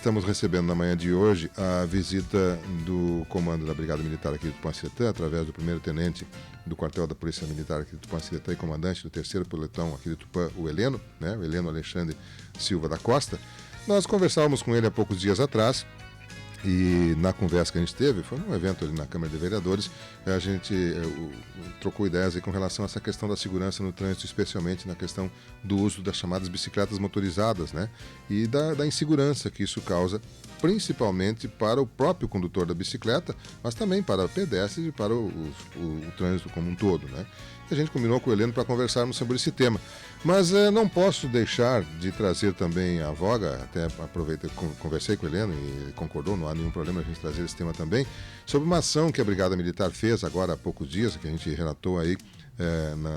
estamos recebendo na manhã de hoje a visita do comando da Brigada Militar aqui de Tupã-Ciretã, através do primeiro-tenente do quartel da Polícia Militar aqui de Tupã-Ciretã e comandante do 3º pelotão aqui de Tupã, o Heleno, né? O Heleno Alexandre Silva da Costa. Nós conversávamos com ele há poucos dias atrás. E na conversa que a gente teve, foi num evento ali na Câmara de Vereadores, a gente trocou ideias aí com relação a essa questão da segurança no trânsito, especialmente na questão do uso das chamadas bicicletas motorizadas, né? E da insegurança que isso causa, principalmente para o próprio condutor da bicicleta, mas também para pedestres e para o trânsito como um todo, né? E a gente combinou com o Heleno para conversarmos sobre esse tema. Mas não posso deixar de trazer também à voga, até aproveitei, conversei com o Heleno e ele concordou, não há nenhum problema a gente trazer esse tema também, sobre uma ação que a Brigada Militar fez agora há poucos dias, que a gente relatou aí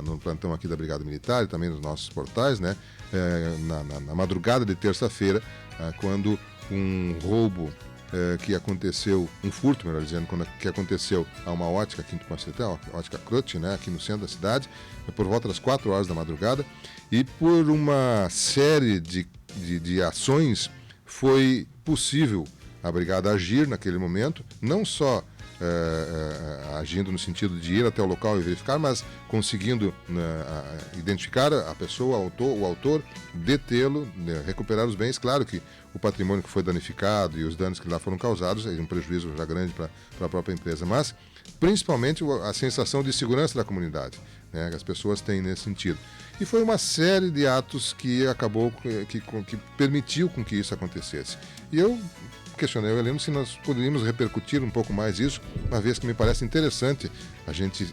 no plantão aqui da Brigada Militar e também nos nossos portais, né? Na madrugada de terça-feira, quando um roubo que aconteceu, um furto, melhor dizendo, que aconteceu a uma ótica aqui em Tupã-Ciretã, a ótica Crutch, né, aqui no centro da cidade, por volta das 4 horas da madrugada, e por uma série de ações foi possível a Brigada agir naquele momento, não só agindo no sentido de ir até o local e verificar, mas conseguindo identificar a pessoa, o autor, detê-lo, né, recuperar os bens. Claro que o patrimônio que foi danificado e os danos que lá foram causados é um prejuízo já grande para a própria empresa, mas principalmente a sensação de segurança da comunidade, né, que as pessoas têm nesse sentido. E foi uma série de atos que acabou, que permitiu com que isso acontecesse. E eu questionei o Heleno se nós poderíamos repercutir um pouco mais isso, uma vez que me parece interessante a gente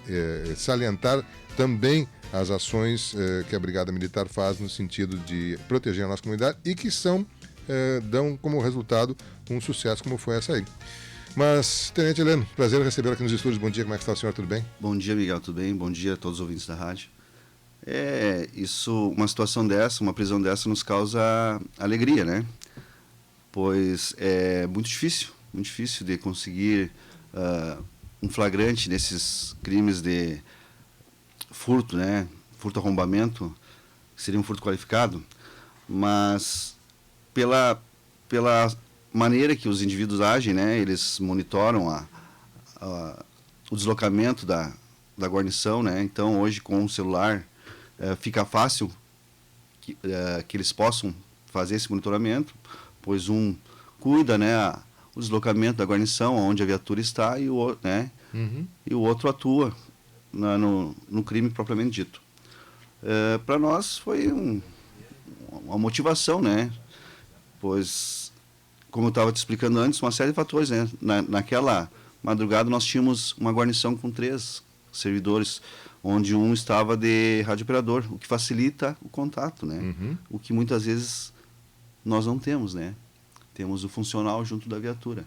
salientar também as ações que a Brigada Militar faz no sentido de proteger a nossa comunidade e que dão como resultado um sucesso como foi essa aí. Mas, Tenente Heleno, prazer recebê-lo aqui nos estúdios. Bom dia, como é que está o senhor? Tudo bem? Bom dia, Miguel, tudo bem? Bom dia a todos os ouvintes da rádio. Uma situação dessa, uma prisão dessa nos causa alegria, né? Pois é muito difícil de conseguir um flagrante nesses crimes de furto, né? Furto, arrombamento, que seria um furto qualificado, mas pela maneira que os indivíduos agem, né? Eles monitoram o deslocamento da guarnição, né? Então, hoje, com o celular, fica fácil que eles possam fazer esse monitoramento, pois um cuida, né, o deslocamento da guarnição, onde a viatura está, e o outro atua no crime propriamente dito. Para nós foi uma motivação, né, pois, como eu estava te explicando antes, uma série de fatores, né. Naquela madrugada nós tínhamos uma guarnição com 3 servidores, onde um estava de radiooperador, o que facilita o contato, né, o que muitas vezes nós não temos, né? Temos o funcional junto da viatura.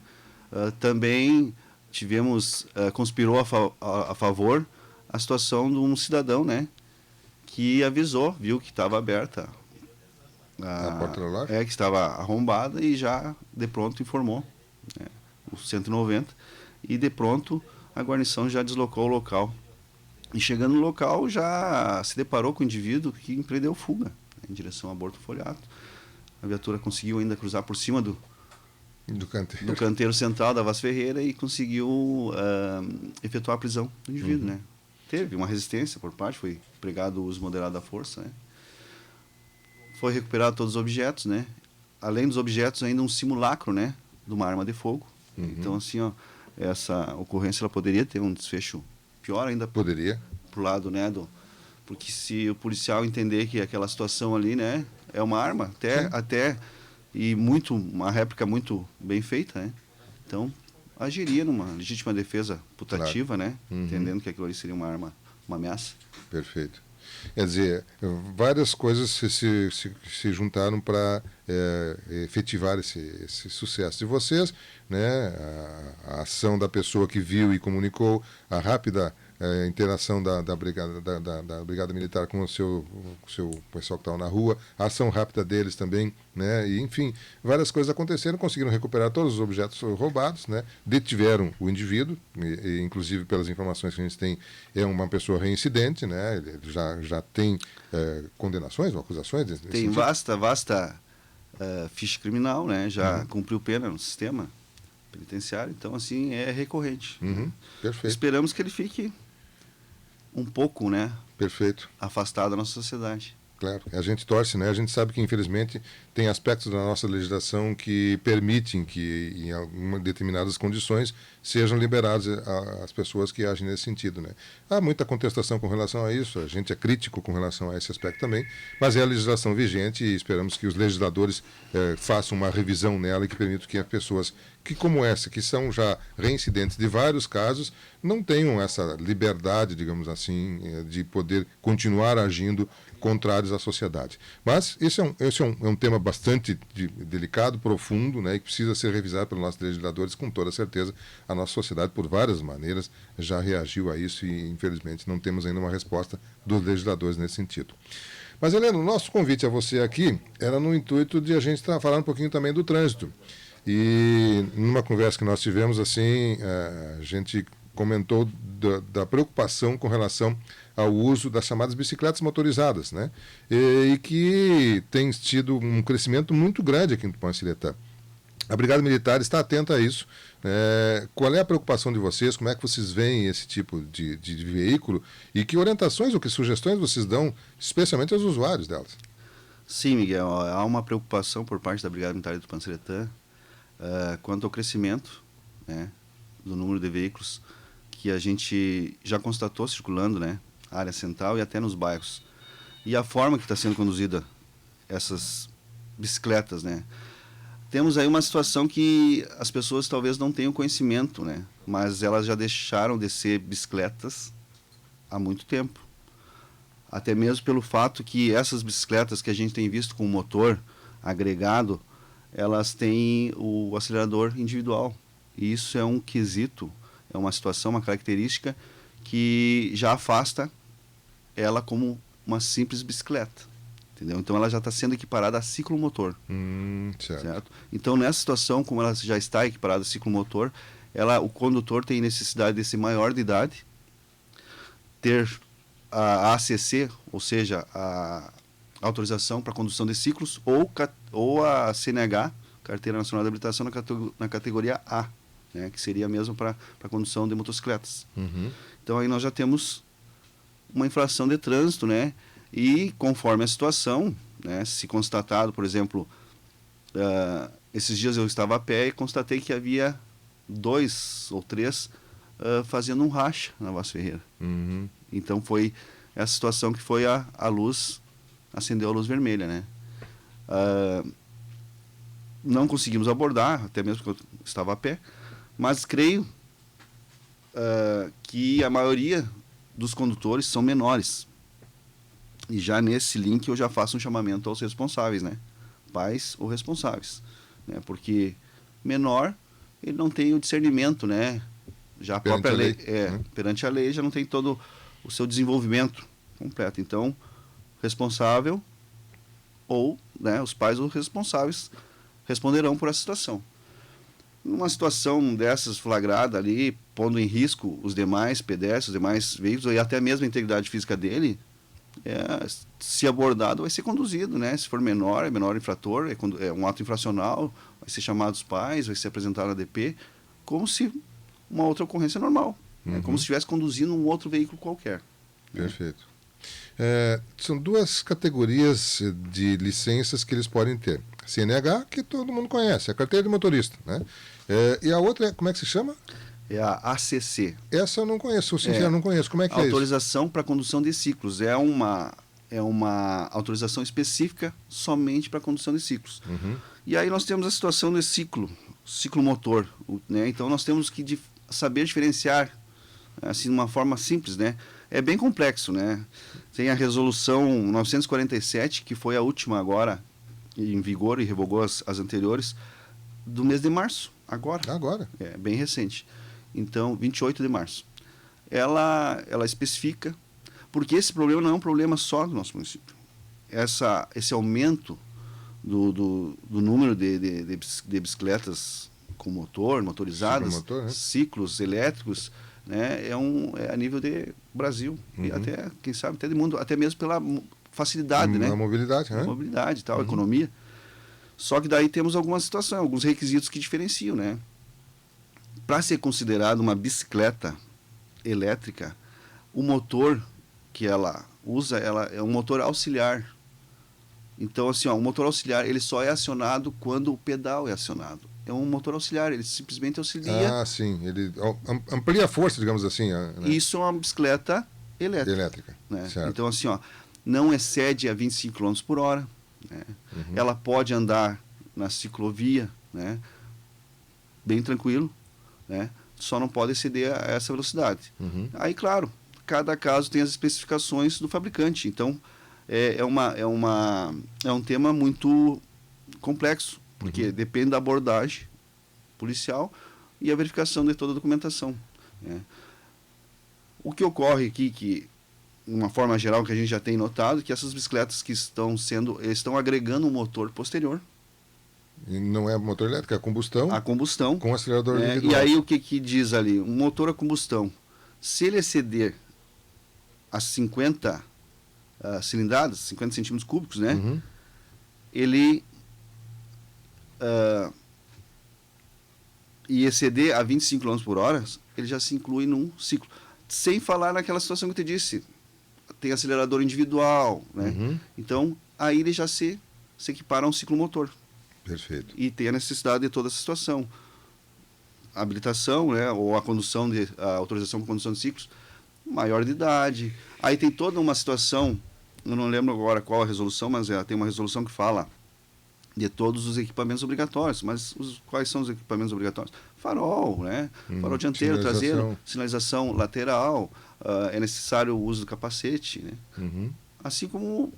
Também conspirou a favor a situação de um cidadão, né? Que avisou, viu que estava aberta a porta da loja? Que estava arrombada e já de pronto informou, né, o 190, e de pronto a guarnição já deslocou o local. E chegando no local já se deparou com o indivíduo que empreendeu fuga, né, em direção a Borto Folhato. A viatura conseguiu ainda cruzar por cima do canteiro central da Vaz Ferreira e conseguiu efetuar a prisão do indivíduo, né? Teve uma resistência por parte, foi empregado o uso moderado da força, né? Foi recuperado todos os objetos, né? Além dos objetos, ainda um simulacro, né, de uma arma de fogo. Então, assim, essa ocorrência ela poderia ter um desfecho pior ainda. Poderia. Pro lado, né, porque se o policial entender que aquela situação ali, né, é uma arma, até e uma réplica muito bem feita, né? Então, agiria numa legítima defesa putativa, claro, né? Entendendo que aquilo ali seria uma arma, uma ameaça. Perfeito. Quer dizer, várias coisas se juntaram para efetivar esse sucesso de vocês, né? A ação da pessoa que viu e comunicou, a rápida interação da Brigada Militar com o seu pessoal que estava na rua, a ação rápida deles também, né? E, enfim, várias coisas aconteceram, conseguiram recuperar todos os objetos roubados, né? Detiveram o indivíduo, e, inclusive pelas informações que a gente tem, é uma pessoa reincidente, né? Ele já tem condenações ou acusações? Tem vasta ficha criminal, né? Já cumpriu pena no sistema penitenciário, então assim é recorrente. Perfeito. Esperamos que ele fique um pouco, né, Perfeito. afastado da nossa sociedade. Claro, a gente torce, né? A gente sabe que, infelizmente, tem aspectos da nossa legislação que permitem que, em algumas determinadas condições, sejam liberadas as pessoas que agem nesse sentido, né? Há muita contestação com relação a isso, a gente é crítico com relação a esse aspecto também, mas é a legislação vigente e esperamos que os legisladores façam uma revisão nela e que permitam que as pessoas que, como essa, que são já reincidentes de vários casos, não tenham essa liberdade, digamos assim, de poder continuar agindo contrários à sociedade. Mas esse é um tema bastante delicado, profundo, né, e que precisa ser revisado pelos nossos legisladores. Com toda certeza, a nossa sociedade, por várias maneiras, já reagiu a isso e, infelizmente, não temos ainda uma resposta dos legisladores nesse sentido. Mas, Helena, o nosso convite a você aqui era no intuito de a gente falar um pouquinho também do trânsito. E, numa conversa que nós tivemos, assim, a gente comentou da preocupação com relação ao uso das chamadas bicicletas motorizadas, né? E que tem tido um crescimento muito grande aqui em Tupã-Açeretã. A Brigada Militar está atenta a isso. Qual é a preocupação de vocês? Como é que vocês veem esse tipo de veículo? E que orientações ou que sugestões vocês dão, especialmente aos usuários delas? Sim, Miguel, há uma preocupação por parte da Brigada Militar de Tupã-Açeretã quanto ao crescimento, né, do número de veículos que a gente já constatou circulando, né, área central e até nos bairros. E a forma que está sendo conduzida essas bicicletas, né? Temos aí uma situação que as pessoas talvez não tenham conhecimento, né? Mas elas já deixaram de ser bicicletas há muito tempo. Até mesmo pelo fato que essas bicicletas que a gente tem visto com motor agregado, elas têm o acelerador individual. E isso é um quesito, é uma situação, uma característica que já afasta ela como uma simples bicicleta, entendeu? Então ela já está sendo equiparada a ciclomotor, certo? Então nessa situação, como ela já está equiparada a ciclomotor, o condutor tem necessidade de ser maior de idade, ter a ACC, ou seja, a autorização para condução de ciclos, ou a CNH, Carteira Nacional de Habilitação, na categoria A, né, que seria mesmo para condução de motocicletas. Então aí nós já temos uma infração de trânsito, né? E conforme a situação, né, se constatado, por exemplo, esses dias eu estava a pé e constatei que havia 2 ou 3 fazendo um racha na Vaz Ferreira. Então foi essa situação que foi a luz, acendeu a luz vermelha, né? Não conseguimos abordar, até mesmo porque eu estava a pé, mas creio que a maioria dos condutores são menores. E já nesse link eu já faço um chamamento aos responsáveis, né? Pais ou responsáveis, né? Porque menor, ele não tem o discernimento, né? Já a própria lei, perante a lei já não tem todo o seu desenvolvimento completo. Então, responsável ou, né, os pais ou responsáveis responderão por essa situação. Numa situação dessas flagrada ali, pondo em risco os demais pedestres, os demais veículos e até mesmo a integridade física dele, se abordado, vai ser conduzido, né? Se for menor, é menor infrator, é um ato infracional, vai ser chamado os pais, vai ser apresentado a DP, como se uma outra ocorrência normal, né? Como se estivesse conduzindo um outro veículo qualquer. Perfeito. São 2 categorias de licenças que eles podem ter. CNH, que todo mundo conhece, a carteira de motorista, né? E a outra, como é que se chama? É a ACC. Essa eu não conheço, sou sincero, não conheço. Como é que é isso? Autorização para condução de ciclos. É uma autorização específica somente para condução de ciclos. E aí nós temos a situação do ciclo motor, né? Então nós temos que saber diferenciar, assim, de uma forma simples, né? É bem complexo, né? Tem a resolução 947, que foi a última agora em vigor e revogou as anteriores, do mês de março, agora. É bem recente. Então, 28 de março. Ela especifica, porque esse problema não é um problema só do nosso município. Esse aumento do número de bicicletas com motorizadas, né? ciclos elétricos, né, é a nível de Brasil, e até, quem sabe, até de mundo, até mesmo pela facilidade, né? A mobilidade, mobilidade e tal, economia. Só que daí temos algumas situações, alguns requisitos que diferenciam, né? Para ser considerado uma bicicleta elétrica, o motor que ela usa, ela é um motor auxiliar. Então, assim, ó, o motor auxiliar ele só é acionado quando o pedal é acionado. É um motor auxiliar, ele simplesmente auxilia. Ah, sim, ele amplia a força, digamos assim. Né? Isso é uma bicicleta elétrica. Né? Então, assim, ó, não excede a 25 km por hora. Né? Ela pode andar na ciclovia, né? Bem tranquilo, né? Só não pode exceder a essa velocidade. Aí, claro, cada caso tem as especificações do fabricante. Então, é um tema muito complexo, porque depende da abordagem policial e a verificação de toda a documentação. Né? O que ocorre aqui, que, de uma forma geral, que a gente já tem notado, que essas bicicletas que estão agregando um motor posterior. E não é motor elétrico, é combustão. A combustão. Com acelerador individual. E aí o que diz ali? Um motor a combustão, se ele exceder as 50 cilindradas, 50 centímetros cúbicos, né? Ele e exceder a 25 km por hora, ele já se inclui num ciclo. Sem falar naquela situação que eu te disse, tem acelerador individual, né? Então, aí ele já se equipara a um ciclo motor. Perfeito. E tem a necessidade de toda essa situação. A habilitação, né, ou a autorização de condução de ciclos, maior de idade. Aí tem toda uma situação, eu não lembro agora qual a resolução, mas tem uma resolução que fala de todos os equipamentos obrigatórios. Mas quais são os equipamentos obrigatórios? Farol, né? Farol dianteiro, traseiro, sinalização lateral, é necessário o uso do capacete, né? Assim como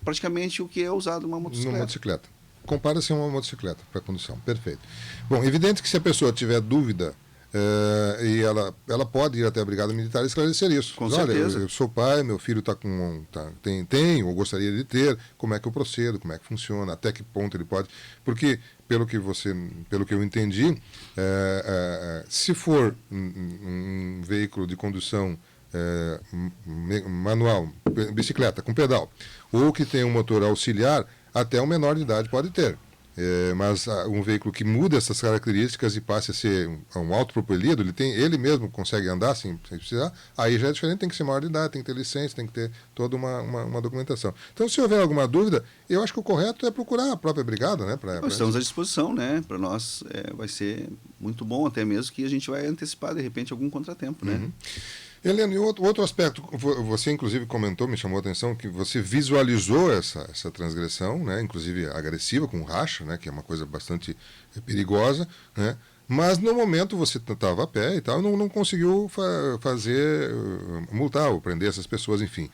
praticamente o que é usado numa motocicleta. Numa motocicleta. Compara-se a uma motocicleta para condução. Perfeito. Bom, evidente que se a pessoa tiver dúvida, e ela pode ir até a Brigada Militar e esclarecer isso. Com certeza. Olha, eu sou pai, meu filho está com tem ou gostaria de ter, como é que eu procedo, como é que funciona, até que ponto ele pode. Porque, pelo que eu entendi, se for um veículo de condução manual, bicicleta com pedal, ou que tem um motor auxiliar, até um menor de idade pode ter. Mas um veículo que muda essas características e passe a ser um autopropelido, ele mesmo consegue andar sem precisar, aí já é diferente, tem que ser maior de idade, tem que ter licença, tem que ter toda uma documentação. Então, se houver alguma dúvida, eu acho que o correto é procurar a própria brigada, né? Estamos à disposição, né? Para nós vai ser muito bom, até mesmo que a gente vai antecipar, de repente, algum contratempo, né? Helena, e outro aspecto, você inclusive comentou, me chamou a atenção, que você visualizou essa transgressão, né, inclusive agressiva, com racha, né, que é uma coisa bastante perigosa, né, mas no momento você estava a pé e tal, não conseguiu multar ou prender essas pessoas, enfim.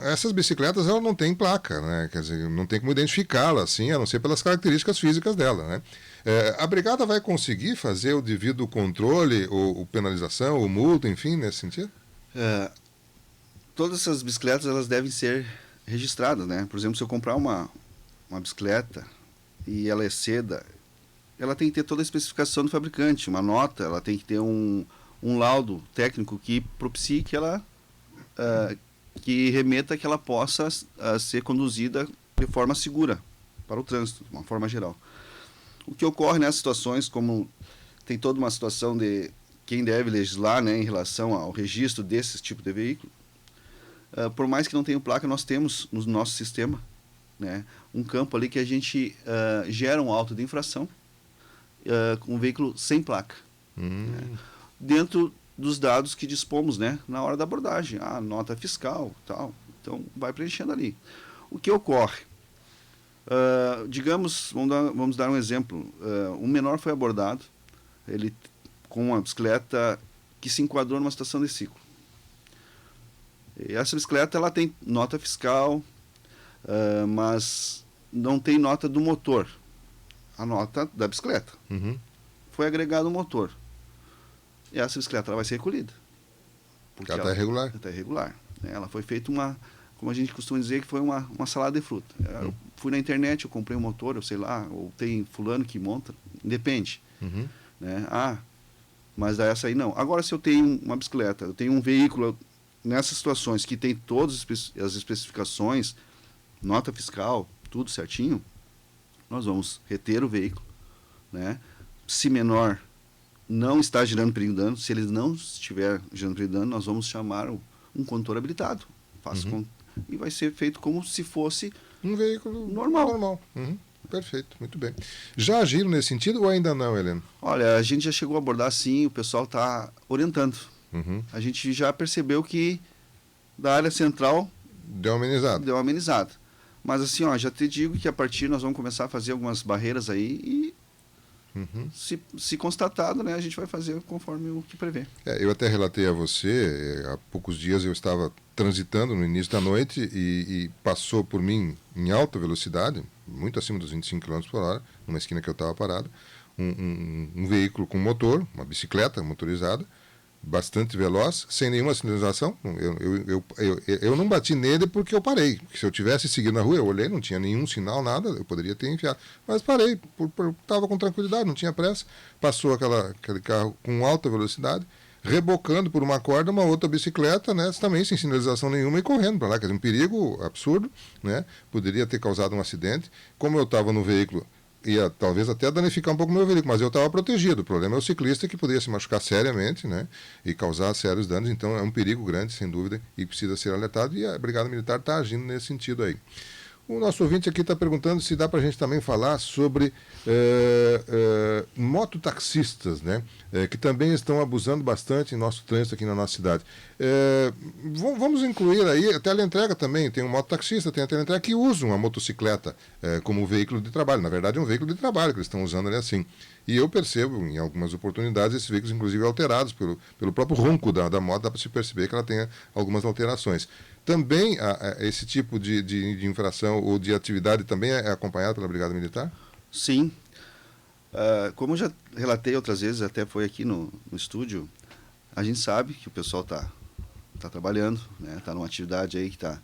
Essas bicicletas, ela não tem placa, né, quer dizer, não tem como identificá-la assim, a não ser pelas características físicas dela, né. A brigada vai conseguir fazer o devido controle, ou penalização, ou multa, enfim, nesse sentido? Todas essas bicicletas elas devem ser registradas, né? Por exemplo, se eu comprar uma bicicleta e ela exceda, ela tem que ter toda a especificação do fabricante, uma nota, ela tem que ter um laudo técnico que propicie que ela que remeta que ela possa ser conduzida de forma segura para o trânsito, de uma forma geral. O que ocorre nessas situações, como tem toda uma situação de quem deve legislar, né, em relação ao registro desse tipo de veículo, por mais que não tenha placa, nós temos no nosso sistema, né, um campo ali que a gente gera um auto de infração com um veículo sem placa. Né, dentro dos dados que dispomos, né, na hora da abordagem, a nota fiscal, tal. Então, vai preenchendo ali. O que ocorre? Digamos, vamos dar um exemplo. Um menor foi abordado, ele com uma bicicleta que se enquadrou numa estação de ciclo. E essa bicicleta ela tem nota fiscal, mas não tem nota do motor. A nota da bicicleta. Foi agregado o motor. E essa bicicleta ela vai ser recolhida. Porque ela está irregular. Está irregular. Ela foi feita como a gente costuma dizer, que foi uma salada de fruta. Eu fui na internet, eu comprei um motor, eu sei lá, ou tem fulano que monta, depende. Né? Mas essa aí não. Agora, se eu tenho uma bicicleta, eu tenho um veículo nessas situações que tem todas as especificações, nota fiscal, tudo certinho, nós vamos reter o veículo, né? Se menor não está gerando perigo de dano, se ele não estiver gerando perigo de dano, nós vamos chamar um condutor habilitado. E vai ser feito como se fosse um veículo normal. Uhum. Perfeito, muito bem. Já agiram nesse sentido ou ainda não, Heleno? Olha, a gente já chegou a abordar sim, o pessoal está orientando. A gente já percebeu que da área central deu uma amenizada. Mas assim, já te digo que a partir nós vamos começar a fazer algumas barreiras aí e se constatado, né, a gente vai fazer conforme o que prevê. Eu até relatei a você, há poucos dias eu estava transitando no início da noite e passou por mim em alta velocidade, muito acima dos 25 km por hora, numa esquina que eu estava parado, um veículo com motor, uma bicicleta motorizada, bastante veloz, sem nenhuma sinalização. Eu não bati nele porque eu parei. Se eu tivesse seguido na rua, eu olhei, não tinha nenhum sinal, nada, eu poderia ter enfiado. Mas parei, estava com tranquilidade, não tinha pressa. Passou aquele carro com alta velocidade, rebocando por uma corda uma outra bicicleta, né, também sem sinalização nenhuma e correndo para lá. Quer dizer, um perigo absurdo, né, poderia ter causado um acidente. Como eu estava no veículo, ia talvez até danificar um pouco o meu veículo, mas eu estava protegido. O problema é o ciclista que poderia se machucar seriamente, né, e causar sérios danos. Então é um perigo grande, sem dúvida, e precisa ser alertado, e a Brigada Militar está agindo nesse sentido aí. O nosso ouvinte aqui está perguntando se dá para a gente também falar sobre mototaxistas, né, que também estão abusando bastante em nosso trânsito aqui na nossa cidade. Vamos incluir aí a teleentrega também. Tem um mototaxista, tem a teleentrega que usam a motocicleta como veículo de trabalho. Na verdade, é um veículo de trabalho que eles estão usando ali assim. E eu percebo, em algumas oportunidades, esses veículos, inclusive, alterados pelo próprio ronco da moto, dá para se perceber que ela tenha algumas alterações. Também esse tipo de infração ou de atividade também é acompanhado pela Brigada Militar? Sim. Como eu já relatei outras vezes, até foi aqui no estúdio, a gente sabe que o pessoal está trabalhando, né? Está numa atividade aí que está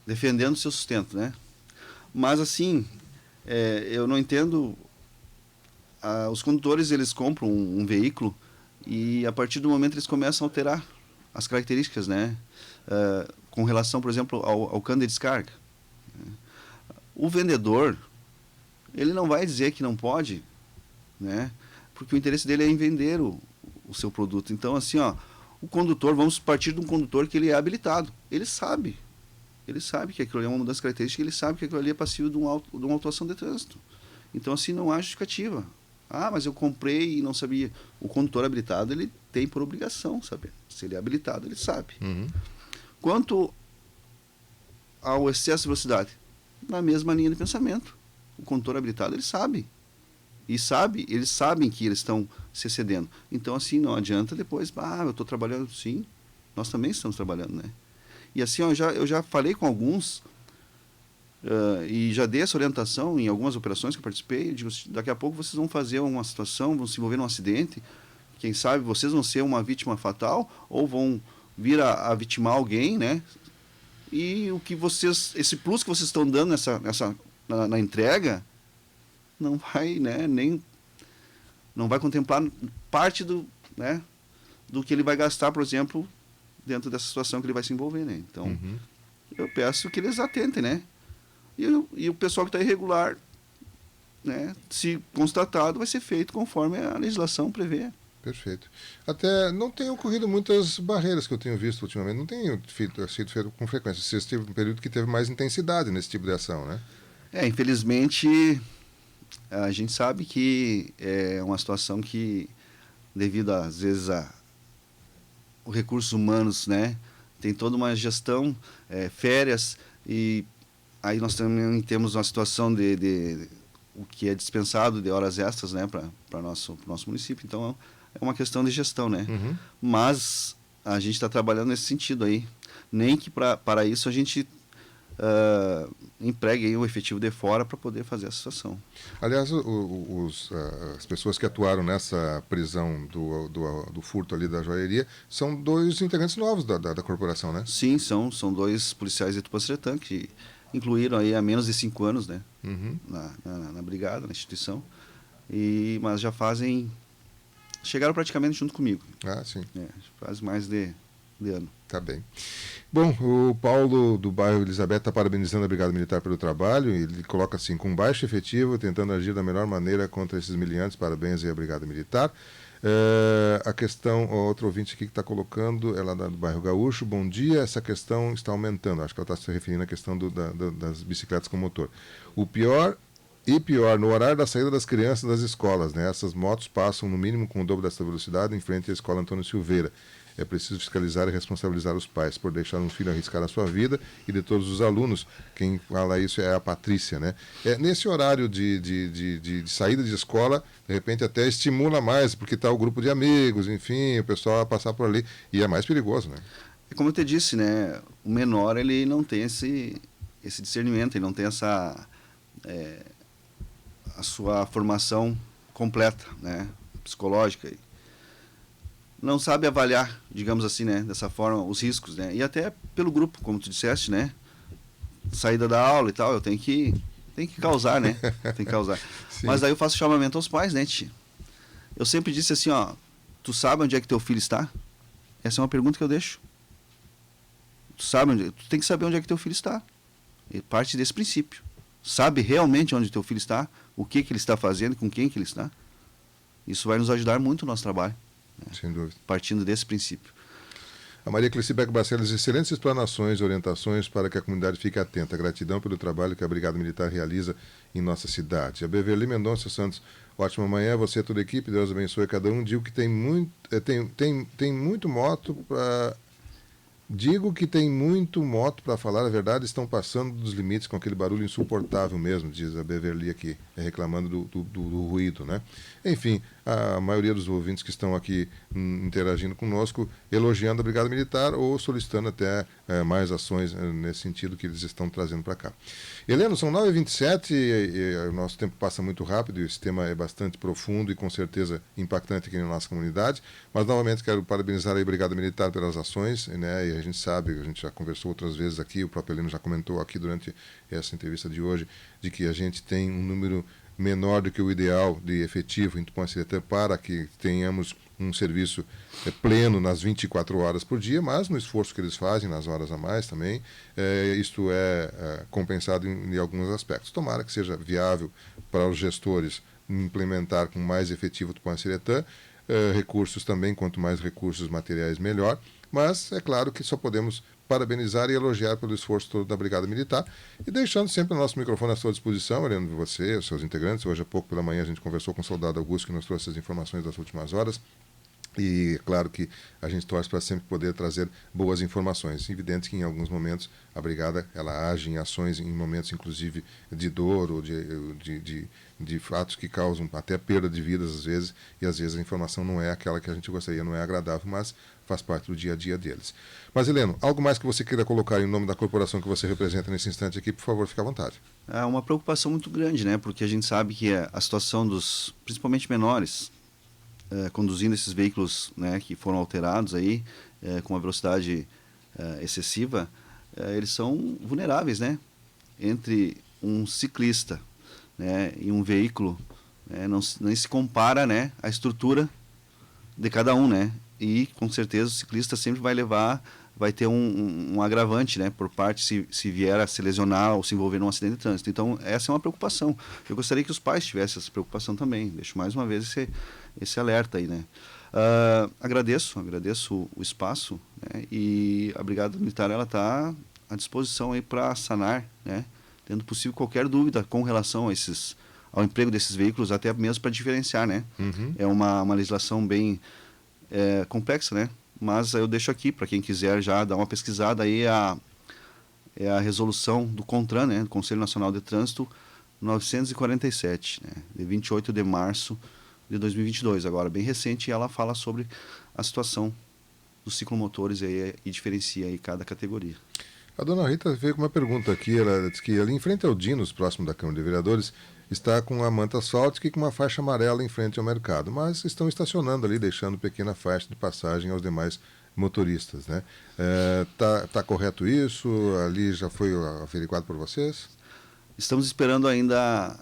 defendendo o seu sustento, né? Mas assim, eu não entendo. Os condutores, eles compram um veículo e a partir do momento eles começam a alterar as características, né? Com relação, por exemplo, ao cano de descarga. O vendedor, ele não vai dizer que não pode, né? Porque o interesse dele é em vender o seu produto. Então, assim, o condutor, vamos partir de um condutor que ele é habilitado. Ele sabe que aquilo ali é uma mudança característica, ele sabe que aquilo ali é passível de uma autuação de trânsito. Então, assim, não há justificativa. Mas eu comprei e não sabia. O condutor habilitado, ele tem por obrigação saber. Se ele é habilitado, ele sabe. Quanto ao excesso de velocidade, na mesma linha de pensamento. O condutor habilitado, ele sabe. Eles sabem que eles estão se excedendo. Então, assim, não adianta depois, eu estou trabalhando, sim. Nós também estamos trabalhando, né? E assim, eu já falei com alguns, e já dei essa orientação em algumas operações que eu participei. Eu digo, daqui a pouco vocês vão fazer uma situação, vão se envolver num acidente. Quem sabe vocês vão ser uma vítima fatal ou vão vir a vitimar alguém, né? E esse plus que vocês estão dando na entrega não vai, né, não vai contemplar parte do que ele vai gastar, por exemplo, dentro dessa situação que ele vai se envolver, né? Então, eu peço que eles atentem, né? E o pessoal que está irregular, né, se constatado, vai ser feito conforme a legislação prevê. Perfeito. Até não tem ocorrido muitas barreiras que eu tenho visto ultimamente, não tem sido feito com frequência. Esse teve um período que teve mais intensidade nesse tipo de ação, né? Infelizmente, a gente sabe que é uma situação que, devido às vezes os recursos humanos, né, tem toda uma gestão, férias, e aí nós também temos uma situação de o que é dispensado de horas extras, né, para nosso município. Então, é uma questão de gestão, né? Mas a gente está trabalhando nesse sentido aí. Nem que para isso a gente empregue aí o efetivo de fora para poder fazer essa situação. Aliás, as pessoas que atuaram nessa prisão do furto ali da joalheria são 2 integrantes novos da corporação, né? Sim, são 2 policiais de Tupanciretã que incluíram aí há menos de 5 anos, né? Na brigada, na instituição. Mas já chegaram praticamente junto comigo. Sim. Faz mais de ano. Tá bem. Bom, o Paulo do bairro Elizabeth está parabenizando a Brigada Militar pelo trabalho. Ele coloca assim, com baixo efetivo, tentando agir da melhor maneira contra esses miliantes. Parabéns aí à Brigada Militar. A questão, outro ouvinte aqui que está colocando, é lá do bairro Gaúcho. Bom dia, essa questão está aumentando. Acho que ela está se referindo à questão das bicicletas com motor. O pior, no horário da saída das crianças das escolas, né? Essas motos passam no mínimo com o dobro dessa velocidade em frente à escola Antônio Silveira. É preciso fiscalizar e responsabilizar os pais por deixar um filho arriscar a sua vida e de todos os alunos. Quem fala isso é a Patrícia, né? Nesse horário de saída de escola, de repente até estimula mais, porque está o grupo de amigos, enfim, o pessoal vai passar por ali. E é mais perigoso, né? Como eu te disse, né? O menor, ele não tem esse discernimento, ele não tem a sua formação completa, né? Psicológica. Não sabe avaliar, digamos assim, né, dessa forma, os riscos, né, e até pelo grupo, como tu disseste, né, saída da aula e tal, eu tenho que causar, né, tem que causar. Mas daí eu faço chamamento aos pais, né, tia? Eu sempre disse assim, ó, tu sabe onde é que teu filho está? Essa é uma pergunta que eu deixo. Tu tem que saber onde é que teu filho está. E parte desse princípio. Sabe realmente onde teu filho está, o que ele está fazendo, com quem que ele está. Isso vai nos ajudar muito no nosso trabalho. Sem dúvida. Partindo desse princípio. A Maria Clecibeck Barcelos, excelentes explanações e orientações para que a comunidade fique atenta. Gratidão pelo trabalho que a Brigada Militar realiza em nossa cidade. A Beverly Mendonça Santos, ótima manhã, você e toda a equipe, Deus abençoe cada um. Digo que tem muito moto para... Digo que tem muito moto, para falar a verdade, estão passando dos limites com aquele barulho insuportável mesmo, diz a Beverly aqui, reclamando do ruído, né? Enfim, a maioria dos ouvintes que estão aqui interagindo conosco, elogiando a Brigada Militar ou solicitando até mais ações nesse sentido que eles estão trazendo para cá. Heleno, são 9h27 e o nosso tempo passa muito rápido e esse tema é bastante profundo e com certeza impactante aqui na nossa comunidade, mas novamente quero parabenizar a Brigada Militar pelas ações, né? E a gente sabe, a gente já conversou outras vezes aqui, o próprio Heleno já comentou aqui durante essa entrevista de hoje, de que a gente tem um número menor do que o ideal de efetivo em Tupanciretã para que tenhamos um serviço pleno nas 24 horas por dia, mas no esforço que eles fazem, nas horas a mais também, isto é compensado em alguns aspectos. Tomara que seja viável para os gestores implementar com mais efetivo Tupanciretã, recursos também, quanto mais recursos materiais melhor, mas é claro que só podemos parabenizar e elogiar pelo esforço todo da Brigada Militar e deixando sempre o nosso microfone à sua disposição, olhando você, os seus integrantes. Hoje há pouco pela manhã a gente conversou com o soldado Augusto, que nos trouxe as informações das últimas horas. E claro que a gente torce para sempre poder trazer boas informações. Evidente que em alguns momentos a Brigada ela age em ações, em momentos inclusive de dor ou de fatos que causam até perda de vidas às vezes, e às vezes a informação não é aquela que a gente gostaria, não é agradável, mas faz parte do dia a dia deles. Mas Heleno, algo mais que você queira colocar em nome da corporação que você representa nesse instante aqui, por favor, fique à vontade. É uma preocupação muito grande, né? Porque a gente sabe que a situação dos, principalmente menores, conduzindo esses veículos, né, que foram alterados aí, com uma velocidade excessiva, eles são vulneráveis, né? Entre um ciclista, né, e um veículo, nem se compara, né, a estrutura de cada um, né? E com certeza o ciclista sempre vai ter um agravante, né, por parte se vier a se lesionar ou se envolver num acidente de trânsito. Então essa é uma preocupação. Eu gostaria que os pais tivessem essa preocupação também. Deixo mais uma vez esse alerta aí, né? Agradeço o espaço, né, e a Brigada Militar ela está à disposição aí para sanar, né, tendo possível qualquer dúvida com relação ao emprego desses veículos, até mesmo para diferenciar, né? Uhum. É uma legislação bem complexa, né? Mas eu deixo aqui para quem quiser já dar uma pesquisada aí a resolução do CONTRAN, né, do Conselho Nacional de Trânsito 947, né, de 28 de março de 2022, agora bem recente, e ela fala sobre a situação dos ciclomotores aí, e diferencia aí cada categoria. A dona Rita veio com uma pergunta aqui, ela disse que ali em frente ao Dinos, próximo da Câmara de Vereadores, está com a manta asfáltica e com uma faixa amarela em frente ao mercado, mas estão estacionando ali, deixando pequena faixa de passagem aos demais motoristas, né? Tá correto isso? Ali já foi averiguado por vocês? Estamos esperando ainda,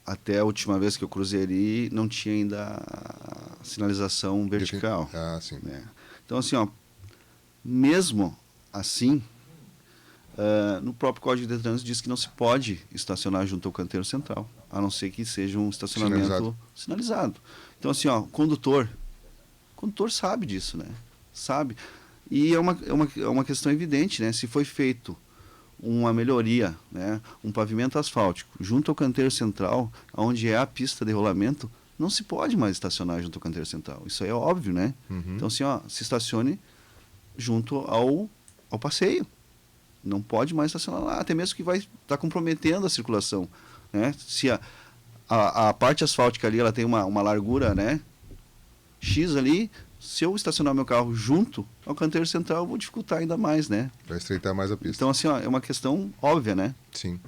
até a última vez que eu cruzei ali, não tinha ainda a sinalização vertical. Ah, sim. Né? Então, assim, ó, mesmo assim, no próprio Código de Trânsito diz que não se pode estacionar junto ao canteiro central, a não ser que seja um estacionamento sinalizado. Então, assim, ó, o condutor sabe disso, né? Sabe. E é uma questão evidente, né? Se foi feito uma melhoria, né? Um pavimento asfáltico junto ao canteiro central, onde é a pista de rolamento, não se pode mais estacionar junto ao canteiro central. Isso aí é óbvio, né? Uhum. Então, assim, ó, se estacione junto ao passeio. Não pode mais estacionar lá, até mesmo que vai estar comprometendo a circulação, né? Se a parte asfáltica ali, ela tem uma largura, né, X ali, se eu estacionar meu carro junto ao canteiro central, eu vou dificultar ainda mais, né? Vai estreitar mais a pista. Então, assim, ó, é uma questão óbvia, né? Sim.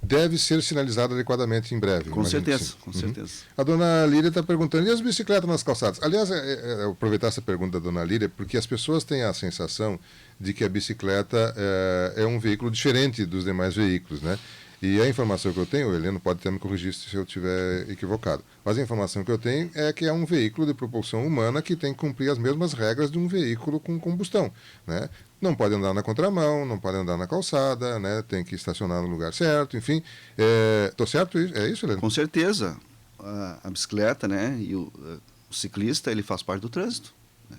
Deve ser sinalizado adequadamente em breve. Com certeza, com certeza. A dona Lília está perguntando, e as bicicletas nas calçadas? Aliás, aproveitar essa pergunta da dona Lília, porque as pessoas têm a sensação de que a bicicleta é um veículo diferente dos demais veículos, né? E a informação que eu tenho, o Heleno pode até me corrigir se eu estiver equivocado, mas a informação que eu tenho é que é um veículo de propulsão humana que tem que cumprir as mesmas regras de um veículo com combustão, né? Não pode andar na contramão, não pode andar na calçada, né? Tem que estacionar no lugar certo, enfim. Estou certo? É isso, Heleno? Com certeza. A bicicleta, né, e o ciclista, ele faz parte do trânsito, né?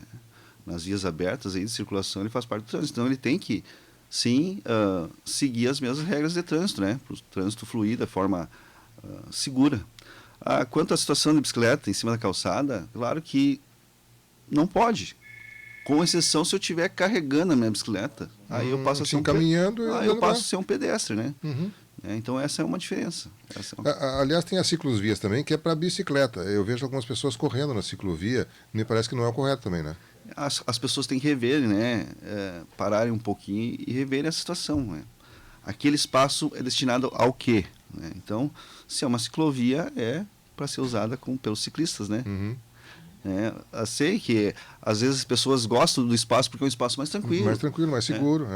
Nas vias abertas aí de circulação, ele faz parte do trânsito. Então, ele tem que, sim, seguir as mesmas regras de trânsito, né? Para o trânsito fluir da forma segura. Quanto à situação de bicicleta em cima da calçada, claro que não pode. Com exceção se eu estiver carregando a minha bicicleta. Aí eu passo a ser caminhando. Aí eu passo a ser um pedestre, né? Uhum. Então essa é uma diferença. Aliás, tem as ciclovias também, que é para bicicleta. Eu vejo algumas pessoas correndo na ciclovia, me parece que não é o correto também, né? As pessoas têm que rever, né? Pararem um pouquinho e reverem a situação, né? Aquele espaço é destinado ao quê? Né? Então, se é uma ciclovia, é para ser usada pelos ciclistas, né? Uhum. Eu sei que às vezes as pessoas gostam do espaço porque é um espaço mais tranquilo. Mais tranquilo, mais seguro.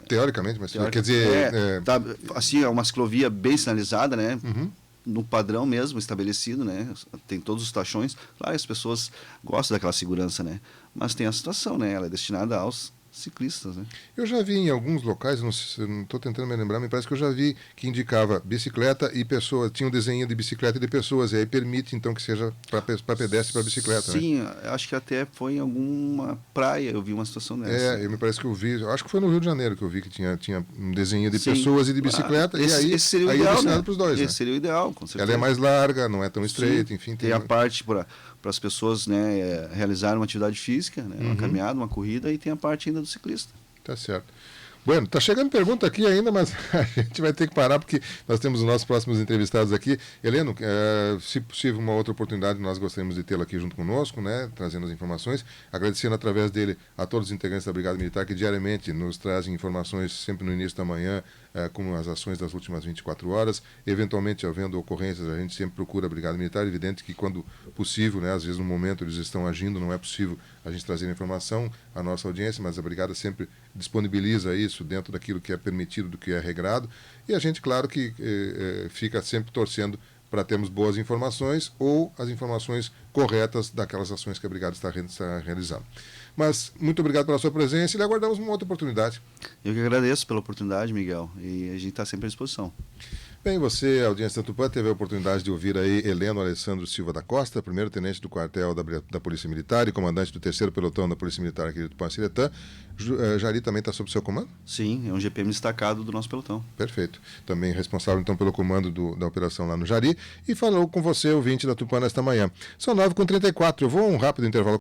Teoricamente, mais seguro. Quer dizer... assim, é uma ciclovia bem sinalizada, né? Uhum. No padrão mesmo estabelecido, né? Tem todos os tachões. Claro, as pessoas gostam daquela segurança, né? Mas tem a situação, né? Ela é destinada aos ciclistas, né? Eu já vi em alguns locais, não estou tentando me lembrar, me parece que eu já vi que indicava bicicleta e pessoas, tinha um desenho de bicicleta e de pessoas, e aí permite então que seja para pedestre e para bicicleta, Sim, né? acho que até foi em alguma praia eu vi uma situação dessa. Me parece que eu vi, acho que foi no Rio de Janeiro que eu vi que tinha um desenho de pessoas e de bicicleta, e aí seria o ideal, ideal, é destinado né? para os dois, Esse seria o ideal, com certeza. Ela é mais larga, não é tão estreita, enfim. Tem a parte para as pessoas, né, realizarem uma atividade física, né, uma caminhada, uma corrida, e tem a parte ainda do ciclista. Tá certo. Bueno, tá chegando pergunta aqui ainda, mas a gente vai ter que parar porque nós temos os nossos próximos entrevistados aqui. Heleno, se possível, uma outra oportunidade, nós gostaríamos de tê-lo aqui junto conosco, né, trazendo as informações, agradecendo através dele a todos os integrantes da Brigada Militar que diariamente nos trazem informações sempre no início da manhã, com as ações das últimas 24 horas. Eventualmente, havendo ocorrências, a gente sempre procura a Brigada Militar. Evidente que quando possível, né, às vezes no momento eles estão agindo, não é possível a gente trazer informação à nossa audiência, mas a Brigada sempre disponibiliza isso dentro daquilo que é permitido, do que é regrado, e a gente, claro, que fica sempre torcendo para termos boas informações ou as informações corretas daquelas ações que a Brigada está realizando. Mas muito obrigado pela sua presença e lhe aguardamos uma outra oportunidade. Eu que agradeço pela oportunidade, Miguel, e a gente está sempre à disposição. Bem, você, audiência da Tupã, teve a oportunidade de ouvir aí Heleno Alessandro Silva da Costa, primeiro-tenente do quartel da Polícia Militar e comandante do 3º pelotão da Polícia Militar aqui de Tupã-Siretã. Jari também está sob seu comando? Sim, é um GPM destacado do nosso pelotão. Perfeito. Também responsável, então, pelo comando da operação lá no Jari. E falou com você, ouvinte da Tupã, nesta manhã. São 9h34. Eu vou a um rápido intervalo